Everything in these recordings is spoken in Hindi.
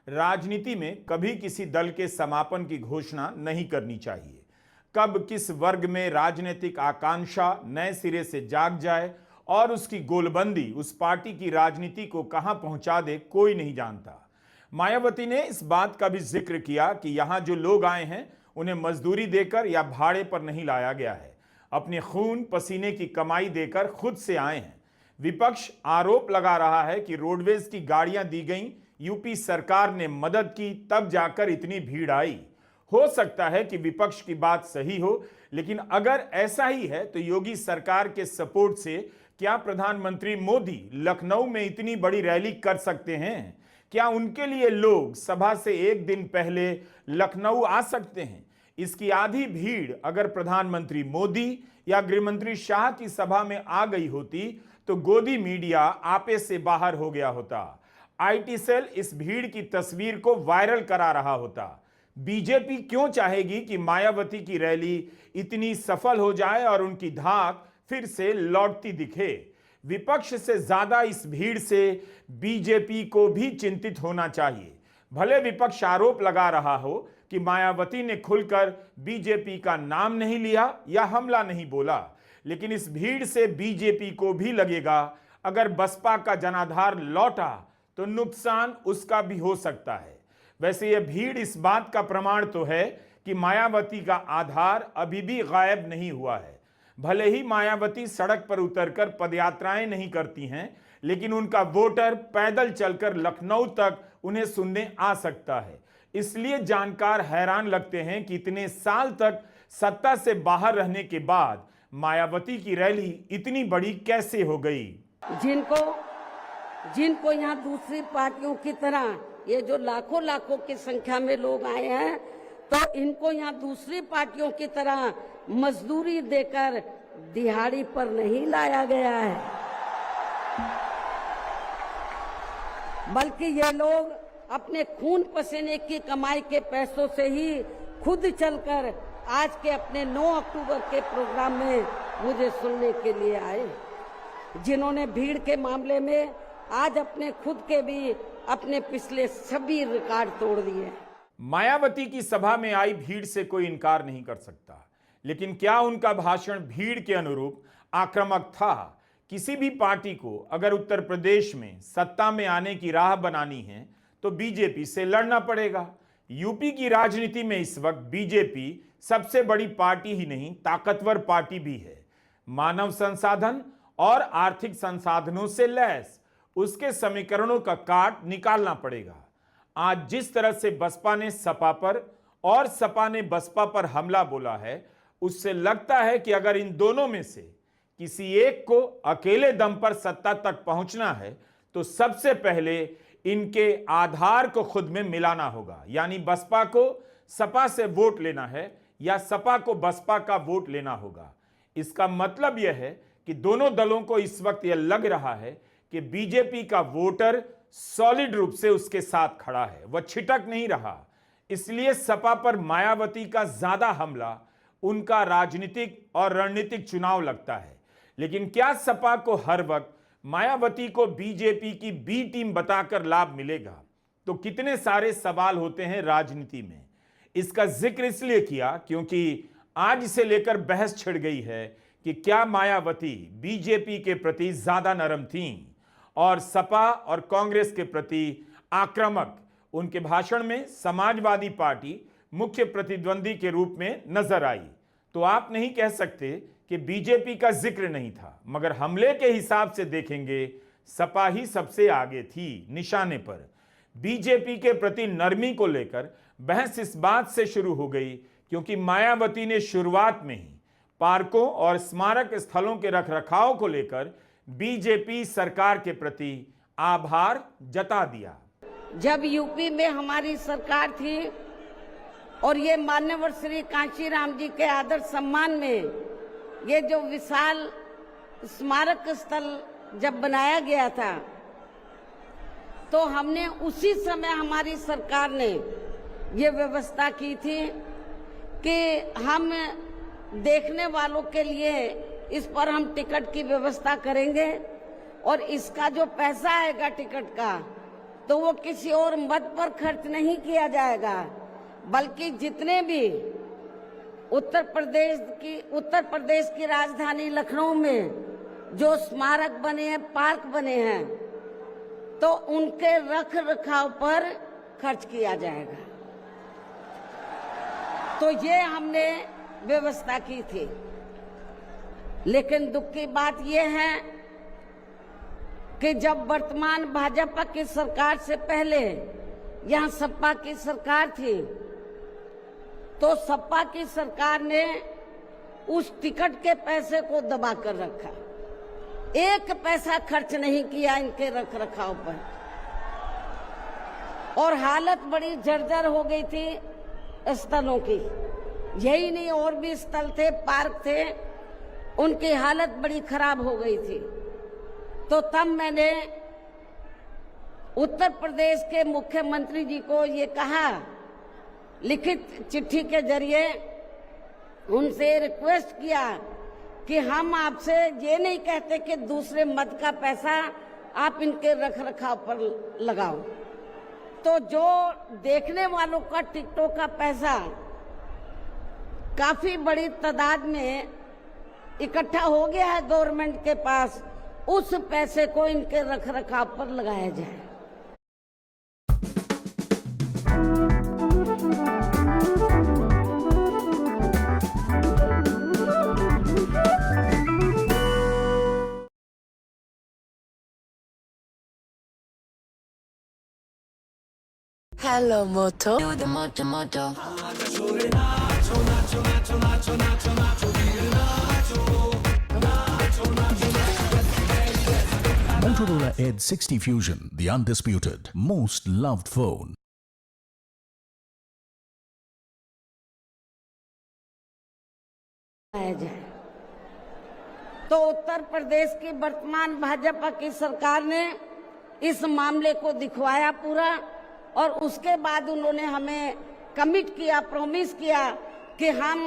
राजनीति में कभी किसी दल के समापन की घोषणा नहीं करनी चाहिए। कब किस वर्ग में राजनीतिक आकांक्षा नए सिरे से जाग जाए और उसकी गोलबंदी उस पार्टी की राजनीति को कहां पहुंचा दे, कोई नहीं जानता। मायावती ने इस बात का भी जिक्र किया कि यहां जो लोग आए हैं उन्हें मजदूरी देकर या भाड़े पर नहीं लाया गया है, अपने खून पसीने की कमाई देकर खुद से आए हैं। विपक्ष आरोप लगा रहा है कि रोडवेज की गाड़ियां दी गई, यूपी सरकार ने मदद की, तब जाकर इतनी भीड़ आई। हो सकता है कि विपक्ष की बात सही हो, लेकिन अगर ऐसा ही है तो योगी सरकार के सपोर्ट से क्या प्रधानमंत्री मोदी लखनऊ में इतनी बड़ी रैली कर सकते हैं? क्या उनके लिए लोग सभा से एक दिन पहले लखनऊ आ सकते हैं? इसकी आधी भीड़ अगर प्रधानमंत्री मोदी या गृहमंत्री शाह की सभा में आ गई होती तो गोदी मीडिया आपे से बाहर हो गया होता। आईटी सेल इस भीड़ की तस्वीर को वायरल करा रहा होता। बीजेपी क्यों चाहेगी कि मायावती की रैली इतनी सफल हो जाए और उनकी धाक फिर से लौटती दिखे? विपक्ष से ज्यादा इस भीड़ से बीजेपी को भी चिंतित होना चाहिए। भले विपक्ष आरोप लगा रहा हो कि मायावती ने खुलकर बीजेपी का नाम नहीं लिया या हमला नहीं बोला, लेकिन इस भीड़ से बीजेपी को भी लगेगा अगर बसपा का जनाधार लौटा तो नुकसान उसका भी हो सकता है। वैसे यह भीड़ इस बात का प्रमाण तो है कि मायावती का आधार अभी भी गायब नहीं हुआ है। भले ही मायावती सड़क पर उतरकर पदयात्राएं नहीं करती हैं, लेकिन उनका वोटर पैदल चलकर लखनऊ तक उन्हें सुनने आ सकता है। इसलिए जानकार हैरान लगते हैं कि इतने साल तक सत्ता से बाहर रहने के बाद मायावती की रैली इतनी बड़ी कैसे हो गई। जिनको यहाँ दूसरी पार्टियों की तरह ये जो लाखों लाखों की संख्या में लोग आए हैं, तो इनको यहाँ दूसरी पार्टियों की तरह मजदूरी देकर दिहाड़ी पर नहीं लाया गया है, बल्कि ये लोग अपने खून पसीने की कमाई के पैसों से ही खुद चलकर आज के अपने 9 अक्टूबर के प्रोग्राम में मुझे सुनने के लिए आए, जिन्होंने भीड़ के मामले में आज अपने खुद के भी अपने पिछले सभी रिकॉर्ड तोड़ दिए। मायावती की सभा में आई भीड़ से कोई इनकार नहीं कर सकता, लेकिन क्या उनका भाषण भीड़ के अनुरूप आक्रामक था? किसी भी पार्टी को अगर उत्तर प्रदेश में सत्ता में आने की राह बनानी है तो बीजेपी से लड़ना पड़ेगा। यूपी की राजनीति में इस वक्त बीजेपी सबसे बड़ी पार्टी ही नहीं, ताकतवर पार्टी भी है। मानव संसाधन और आर्थिक संसाधनों से लैस उसके समीकरणों का काट निकालना पड़ेगा। आज जिस तरह से बसपा ने सपा पर और सपा ने बसपा पर हमला बोला है, उससे लगता है कि अगर इन दोनों में से किसी एक को अकेले दम पर सत्ता तक पहुंचना है तो सबसे पहले इनके आधार को खुद में मिलाना होगा। यानी बसपा को सपा से वोट लेना है या सपा को बसपा का वोट लेना होगा। इसका मतलब यह है कि दोनों दलों को इस वक्त यह लग रहा है कि बीजेपी का वोटर सॉलिड रूप से उसके साथ खड़ा है, वह छिटक नहीं रहा। इसलिए सपा पर मायावती का ज्यादा हमला उनका राजनीतिक और रणनीतिक चुनाव लगता है। लेकिन क्या सपा को हर वक्त मायावती को बीजेपी की बी टीम बताकर लाभ मिलेगा? तो कितने सारे सवाल होते हैं राजनीति में। इसका जिक्र इसलिए किया क्योंकि आज इसे लेकर बहस छिड़ गई है कि क्या मायावती बीजेपी के प्रति ज्यादा नरम थीं और सपा और कांग्रेस के प्रति आक्रामक। उनके भाषण में समाजवादी पार्टी मुख्य प्रतिद्वंदी के रूप में नजर आई, तो आप नहीं कह सकते कि बीजेपी का जिक्र नहीं था। मगर हमले के हिसाब से देखेंगे सपा ही सबसे आगे थी निशाने पर। बीजेपी के प्रति नरमी को लेकर बहस इस बात से शुरू हो गई क्योंकि मायावती ने शुरुआत में ही पार्कों और स्मारक स्थलों के रखरखाव को लेकर बीजेपी सरकार के प्रति आभार जता दिया। जब यूपी में हमारी सरकार थी और ये मान्यवर श्री कांशीराम जी के आदर सम्मान में ये जो विशाल स्मारक स्थल जब बनाया गया था, तो हमने उसी समय हमारी सरकार ने ये व्यवस्था की थी कि हम देखने वालों के लिए इस पर हम टिकट की व्यवस्था करेंगे और इसका जो पैसा आएगा टिकट का तो वो किसी और मद पर खर्च नहीं किया जाएगा, बल्कि जितने भी उत्तर प्रदेश की राजधानी लखनऊ में जो स्मारक बने हैं, पार्क बने हैं, तो उनके रख रखाव पर खर्च किया जाएगा। तो ये हमने व्यवस्था की थी। लेकिन दुख की बात यह है कि जब वर्तमान भाजपा की सरकार से पहले यहाँ सपा की सरकार थी, तो सपा की सरकार ने उस टिकट के पैसे को दबा कर रखा, एक पैसा खर्च नहीं किया इनके रख रखाव पर, और हालत बड़ी जर्जर हो गई थी स्थलों की। यही नहीं, और भी स्थल थे, पार्क थे, उनकी हालत बड़ी खराब हो गई थी। तो तब मैंने उत्तर प्रदेश के मुख्यमंत्री जी को ये कहा, लिखित चिट्ठी के जरिए उनसे रिक्वेस्ट किया कि हम आपसे ये नहीं कहते कि दूसरे मद का पैसा आप इनके रख रखाव पर लगाओ। तो जो देखने वालों का टिकटों का पैसा काफी बड़ी तादाद में इकट्ठा हो गया है गवर्नमेंट के पास, उस पैसे को इनके रख रखाव पर लगाया जाए। Hello, Moto. Do the moto moto. Motorola Edge 60 Fusion, the undisputed, most loved phone. जाए तो उत्तर प्रदेश की वर्तमान भाजपा की सरकार ने इस मामले को दिखवाया पूरा, और उसके बाद उन्होंने हमें कमिट किया, प्रॉमिस किया कि हम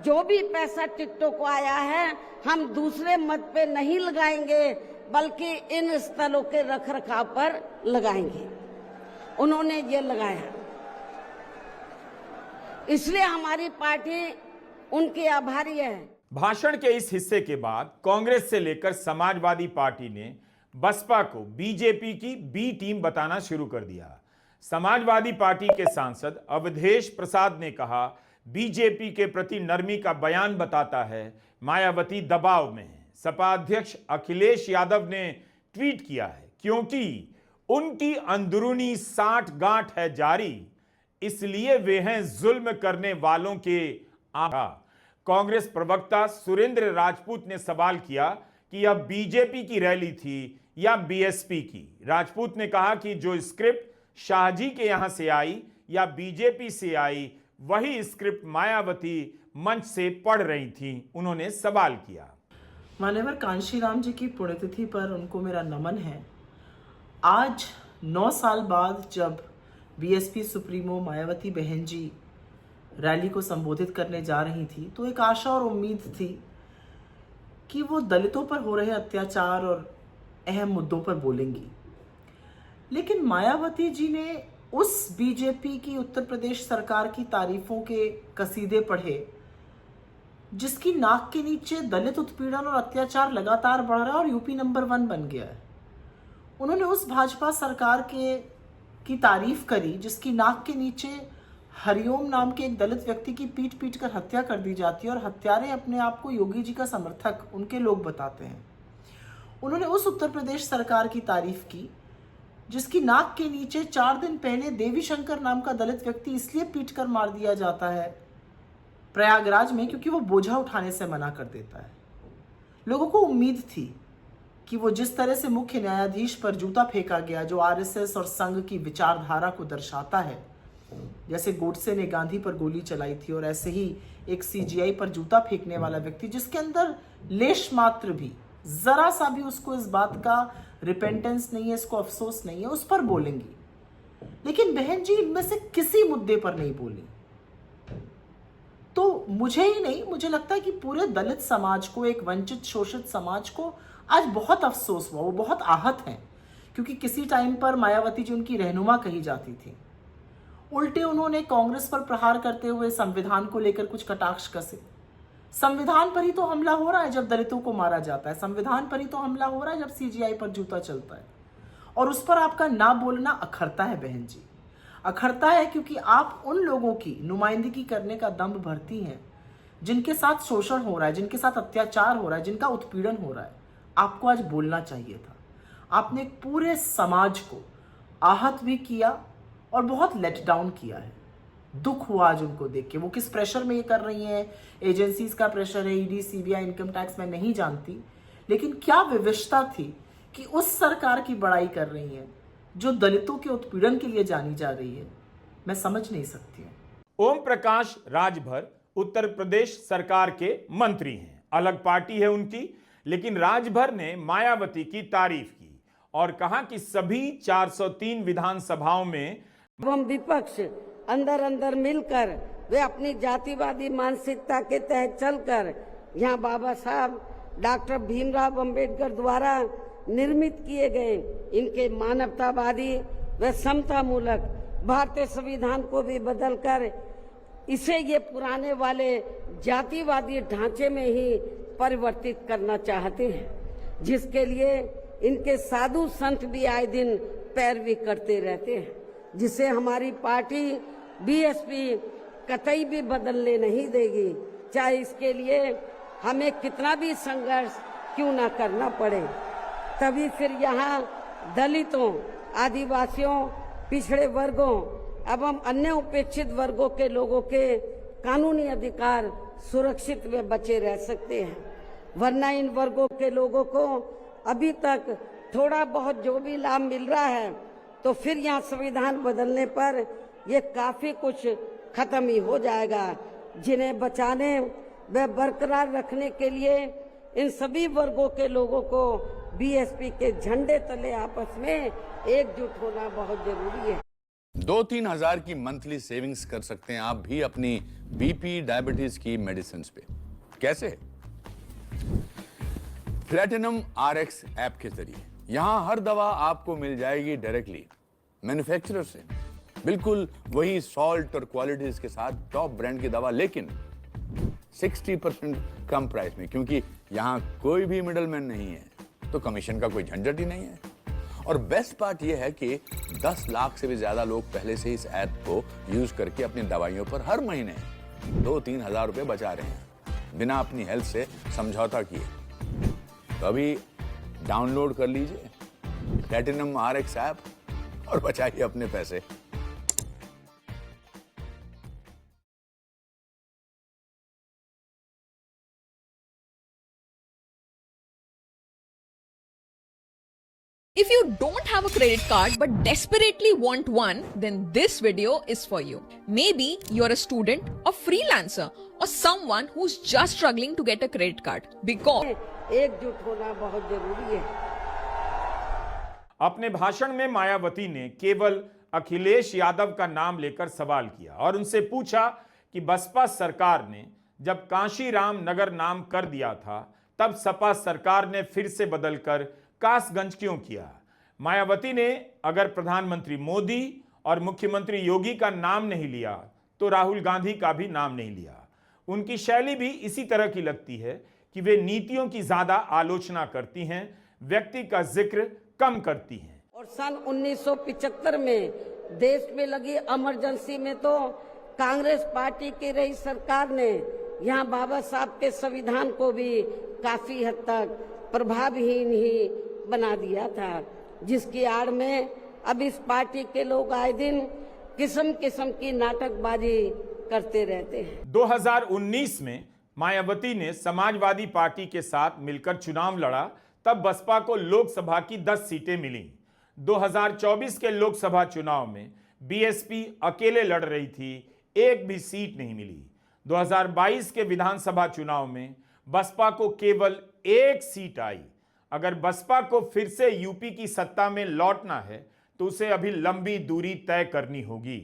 जो भी पैसा टिकटों को आया है हम दूसरे मद पे नहीं लगाएंगे, बल्कि इन स्थलों के रख रखाव पर लगाएंगे। उन्होंने ये लगाया, इसलिए हमारी पार्टी उनकी आभारी है। भाषण के इस हिस्से के बाद कांग्रेस से लेकर समाजवादी पार्टी ने बसपा को बीजेपी की बी टीम बताना शुरू कर दिया। समाजवादी पार्टी के सांसद अवधेश प्रसाद ने कहा, बीजेपी के प्रति नरमी का बयान बताता है मायावती दबाव में है। सपा अध्यक्ष अखिलेश यादव ने ट्वीट किया है, क्योंकि उनकी अंदरूनी साठ गांठ है जारी, इसलिए वे हैं जुल्म करने वालों के आका। कांग्रेस प्रवक्ता सुरेंद्र राजपूत ने सवाल किया कि यह बीजेपी की रैली थी या बीएसपी की। राजपूत ने कहा कि जो स्क्रिप्ट शाहजी के यहां से आई या बीजेपी से आई, वही स्क्रिप्ट मायावती मंच से पढ़ रही थी। उन्होंने सवाल किया, मान्यवर कांशीराम जी की पुण्यतिथि पर उनको मेरा नमन है। आज 9 साल बाद जब बीएसपी सुप्रीमो मायावती बहन जी रैली को संबोधित करने जा रही थी, तो एक आशा और उम्मीद थी कि वो दलितों पर हो रहे अत्याचार और अहम मुद्दों पर बोलेंगी। लेकिन मायावती जी ने उस बीजेपी की उत्तर प्रदेश सरकार की तारीफों के कसीदे पढ़े जिसकी नाक के नीचे दलित उत्पीड़न और अत्याचार लगातार बढ़ रहा है और यूपी नंबर 1 बन गया है। उन्होंने उस भाजपा सरकार की तारीफ करी जिसकी नाक के नीचे हरिओम नाम के एक दलित व्यक्ति की पीट पीट कर हत्या कर दी जाती है और हत्यारे अपने आप को योगी जी का समर्थक उनके लोग बताते हैं। उन्होंने उस उत्तर प्रदेश सरकार की तारीफ की जिसकी नाक के नीचे 4 दिन पहले देवी शंकर नाम का दलित व्यक्ति इसलिए पीट कर मार दिया जाता है प्रयागराज में क्योंकि वो बोझा उठाने से मना कर देता है। लोगों को उम्मीद थी कि वो जिस तरह से मुख्य न्यायाधीश पर जूता फेंका गया जो आरएसएस और संघ की विचारधारा को दर्शाता है, जैसे गोडसे ने गांधी पर गोली चलाई थी, और ऐसे ही एक सीजीआई पर जूता फेंकने वाला व्यक्ति जिसके अंदर लेश मात्र भी, जरा सा भी उसको इस बात का रिपेंटेंस नहीं है, इसको अफसोस नहीं है, उस पर बोलेंगी। लेकिन बहन जी इनमें से किसी मुद्दे पर नहीं बोली। तो मुझे ही नहीं, मुझे लगता है कि पूरे दलित समाज को, एक वंचित शोषित समाज को आज बहुत अफसोस हुआ, वो बहुत आहत हैं क्योंकि किसी टाइम पर मायावती जी उनकी रहनुमा कही जाती थी। उल्टे उन्होंने कांग्रेस पर प्रहार करते हुए संविधान को लेकर कुछ कटाक्ष कसे। संविधान पर ही तो हमला हो रहा है जब दलितों को मारा जाता है, संविधान पर ही तो हमला हो रहा है जब सीजीआई पर जूता चलता है, और उस पर आपका ना बोलना अखरता है बहन जी, अखरता है, क्योंकि आप उन लोगों की नुमाइंदगी करने का दम्भ भरती हैं जिनके साथ शोषण हो रहा है, जिनके साथ अत्याचार हो रहा है, जिनका उत्पीड़न हो रहा है। आपको आज बोलना चाहिए था। आपने एक पूरे समाज को आहत भी किया और बहुत लेट डाउन किया है। दुख हुआ आज उनको देख के। वो किस प्रेशर में ये कर रही हैं, एजेंसीज का प्रेशर है, ईडी, सीबीआई, इनकम टैक्स, मैं नहीं जानती, लेकिन क्या विवशता थी कि उस सरकार की बड़ाई कर रही हैं जो दलितों के उत्पीड़न के लिए जानी जा रही है। मैं समझ नहीं सकती हूं। ओम प्रकाश राजभर उत्तर प्रदेश सरकार के मंत्री हैं, अलग पार्टी है उनकी, लेकिन राजभर ने मायावती की तारीफ की और कहा कि सभी 403 विधानसभाओं में हम विपक्ष अंदर अंदर मिलकर वे अपनी जातिवादी मानसिकता के तहत चलकर यहाँ बाबा साहब डॉक्टर भीमराव अंबेडकर द्वारा निर्मित किए गए इनके मानवतावादी व समतामूलक भारतीय संविधान को भी बदलकर इसे ये पुराने वाले जातिवादी ढांचे में ही परिवर्तित करना चाहते हैं, जिसके लिए इनके साधु संत भी आए दिन पैरवी करते रहते हैं, जिसे हमारी पार्टी बीएसपी कतई भी बदलने नहीं देगी, चाहे इसके लिए हमें कितना भी संघर्ष क्यों ना करना पड़े। तभी फिर यहाँ दलितों, आदिवासियों, पिछड़े वर्गों एवं अन्य उपेक्षित वर्गों के लोगों के कानूनी अधिकार सुरक्षित व बचे रह सकते हैं, वरना इन वर्गों के लोगों को अभी तक थोड़ा बहुत जो भी लाभ मिल रहा है, तो फिर यहाँ संविधान बदलने पर ये काफी कुछ खत्म ही हो जाएगा। जिन्हें बचाने व बरकरार रखने के लिए इन सभी वर्गों के लोगों को बीएसपी के झंडे तले आपस में एकजुट होना बहुत जरूरी है। 2-3 हजार की मंथली सेविंग्स कर सकते हैं आप भी अपनी बीपी, डायबिटीज की मेडिसिन पे। कैसे? प्लेटिनम RX ऐप के जरिए। यहां हर दवा आपको मिल जाएगी डायरेक्टली मैन्युफैक्चरर से, बिल्कुल वही सॉल्ट और क्वालिटीज के साथ टॉप ब्रांड की दवा, लेकिन 60% कम प्राइस में, क्योंकि यहां कोई भी मिडलमैन नहीं है, तो कमीशन का कोई झंझट ही नहीं है। और बेस्ट पार्ट यह है कि 10 लाख से भी ज्यादा लोग पहले से इस ऐप को यूज करके अपनी दवाइयों पर हर महीने 2-3 हजार रुपए बचा रहे हैं बिना अपनी हेल्थ से समझौता किए। तो अभी डाउनलोड कर लीजिए प्लेटिनम RX ऐप और बचाइए अपने पैसे। If you don't have a credit card but desperately want one, then this video is for you. Maybe you're a student, a freelancer, or someone who's just struggling to get a credit card. Because एकजुट होना बहुत जरूरी है। अपने भाषण में मायावती ने केवल अखिलेश यादव का नाम लेकर सवाल किया और उनसे पूछा कि बसपा सरकार ने जब कांशीराम नगर नाम कर दिया था, तब सपा सरकार ने फिर से बदलकर कासगंज क्यों किया। मायावती ने अगर प्रधानमंत्री मोदी और मुख्यमंत्री योगी का नाम नहीं लिया तो राहुल गांधी का भी नाम नहीं लिया। उनकी शैली भी इसी तरह की लगती है कि वे नीतियों की ज्यादा आलोचना करती हैं, व्यक्ति का जिक्र कम करती हैं। और सन 1975 में देश में लगी इमरजेंसी में तो कांग्रेस पार्टी की रही सरकार ने यहाँ बाबा साहब के संविधान को भी काफी हद तक प्रभावहीन ही बना दिया था, जिसकी आड़ में अब इस पार्टी के लोग आए दिन किस्म किस्म की नाटकबाजी करते रहते हैं। 2019 में मायावती ने समाजवादी पार्टी के साथ मिलकर चुनाव लड़ा, तब बसपा को लोकसभा की 10 सीटें मिली। 2024 के लोकसभा चुनाव में बीएसपी अकेले लड़ रही थी, एक भी सीट नहीं मिली। 2022 के विधानसभा चुनाव में बसपा को केवल 1 सीट आई। अगर बसपा को फिर से यूपी की सत्ता में लौटना है तो उसे अभी लंबी दूरी तय करनी होगी,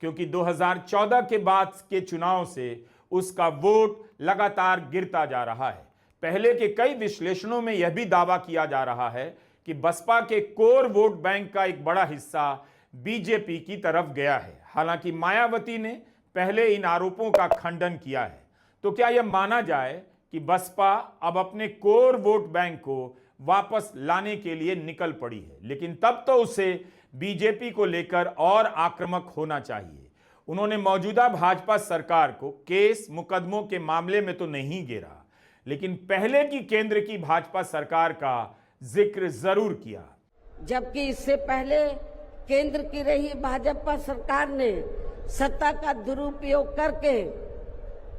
क्योंकि 2014 के बाद के चुनाव से उसका वोट लगातार गिरता जा रहा है। पहले के कई विश्लेषणों में यह भी दावा किया जा रहा है कि बसपा के कोर वोट बैंक का एक बड़ा हिस्सा बीजेपी की तरफ गया है। हालांकि मायावती ने पहले इन आरोपों का खंडन किया है। तो क्या यह माना जाए कि बसपा अब अपने कोर वोट बैंक को वापस लाने के लिए निकल पड़ी है, लेकिन तब तो उसे बीजेपी को लेकर और आक्रामक होना चाहिए। उन्होंने मौजूदा भाजपा सरकार को केस मुकदमों के मामले में तो नहीं घेरा, लेकिन पहले की केंद्र की भाजपा सरकार का जिक्र जरूर किया। जबकि इससे पहले केंद्र की रही भाजपा सरकार ने सत्ता का दुरुपयोग करके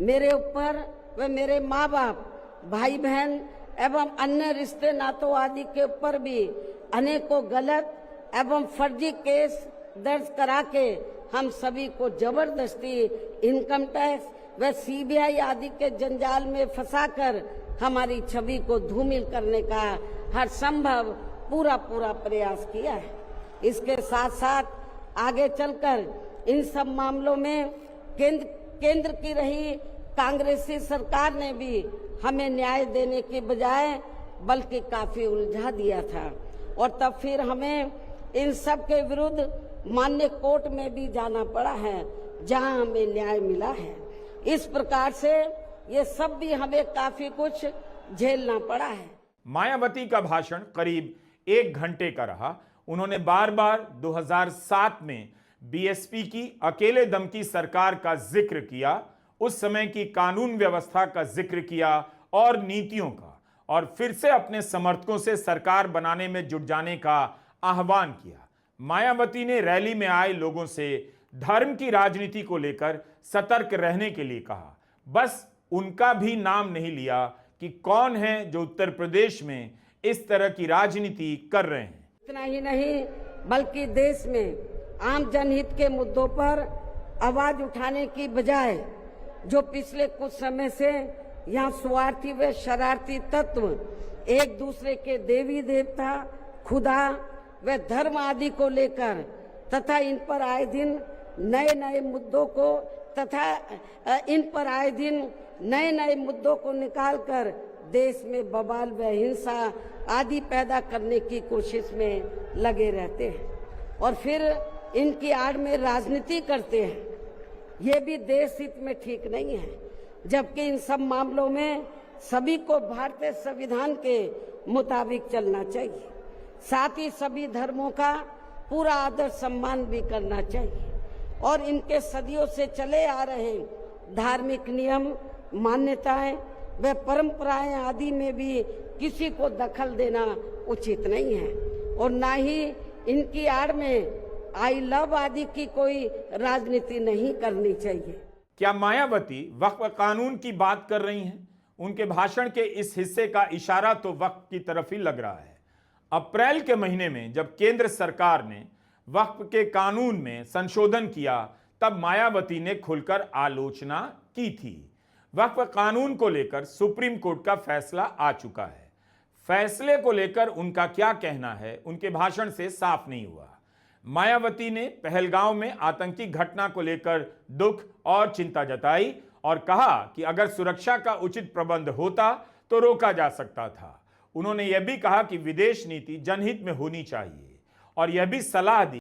मेरे ऊपर व मेरे माँ बाप, भाई बहन एवं अन्य रिश्ते नातों आदि के ऊपर भी अनेकों गलत एवं फर्जी केस दर्ज करा के हम सभी को जबरदस्ती इनकम टैक्स व सीबीआई आदि के जंजाल में फंसाकर हमारी छवि को धूमिल करने का हर संभव पूरा प्रयास किया है। इसके साथ साथ आगे चलकर इन सब मामलों में केंद्र की रही कांग्रेसी सरकार ने भी हमें न्याय देने की बजाय बल्कि काफी उलझा दिया था, और तब फिर हमें इन सब के विरुद्ध माननीय कोर्ट में भी जाना पड़ा है, जहां हमें न्याय मिला है। इस प्रकार से ये सब भी हमें काफी कुछ झेलना पड़ा है। मायावती का भाषण करीब 1 घंटे का रहा। उन्होंने बार बार 2007 में बीएसपी की अकेले दम की सरकार का जिक्र किया, उस समय की कानून व्यवस्था का जिक्र किया और नीतियों का, और फिर से अपने समर्थकों से सरकार बनाने में जुट जाने का आह्वान किया। मायावती ने रैली में आए लोगों से धर्म की राजनीति को लेकर सतर्क रहने के लिए कहा। बस उनका भी नाम नहीं लिया कि कौन है जो उत्तर प्रदेश में इस तरह की राजनीति कर रहे हैं। इतना ही नहीं बल्कि देश में आम जनहित के मुद्दों पर आवाज उठाने की बजाय जो पिछले कुछ समय से यहाँ स्वार्थी व शरारती तत्व एक दूसरे के देवी देवता, खुदा व धर्म आदि को लेकर तथा इन पर आए दिन नए मुद्दों को निकालकर देश में बवाल व हिंसा आदि पैदा करने की कोशिश में लगे रहते हैं और फिर इनकी आड़ में राजनीति करते हैं। ये भी देश हित में ठीक नहीं है, जबकि इन सब मामलों में सभी को भारतीय संविधान के मुताबिक चलना चाहिए। साथ ही सभी धर्मों का पूरा आदर सम्मान भी करना चाहिए और इनके सदियों से चले आ रहे धार्मिक नियम, मान्यताएं व परंपराएं आदि में भी किसी को दखल देना उचित नहीं है और ना ही इनकी आड़ में आई लव आदि की कोई राजनीति नहीं करनी चाहिए। क्या मायावती वक्फ कानून की बात कर रही हैं? उनके भाषण के इस हिस्से का इशारा तो वक्फ की तरफ ही लग रहा है। अप्रैल के महीने में जब केंद्र सरकार ने वक्फ के कानून में संशोधन किया, तब मायावती ने खुलकर आलोचना की थी। वक्फ कानून को लेकर सुप्रीम कोर्ट का फैसला आ चुका है। फैसले को लेकर उनका क्या कहना है, उनके भाषण से साफ नहीं हुआ। मायावती ने पहलगांव में आतंकी घटना को लेकर दुख और चिंता जताई और कहा कि अगर सुरक्षा का उचित प्रबंध होता तो रोका जा सकता था। उन्होंने यह भी कहा कि विदेश नीति जनहित में होनी चाहिए और यह भी सलाह दी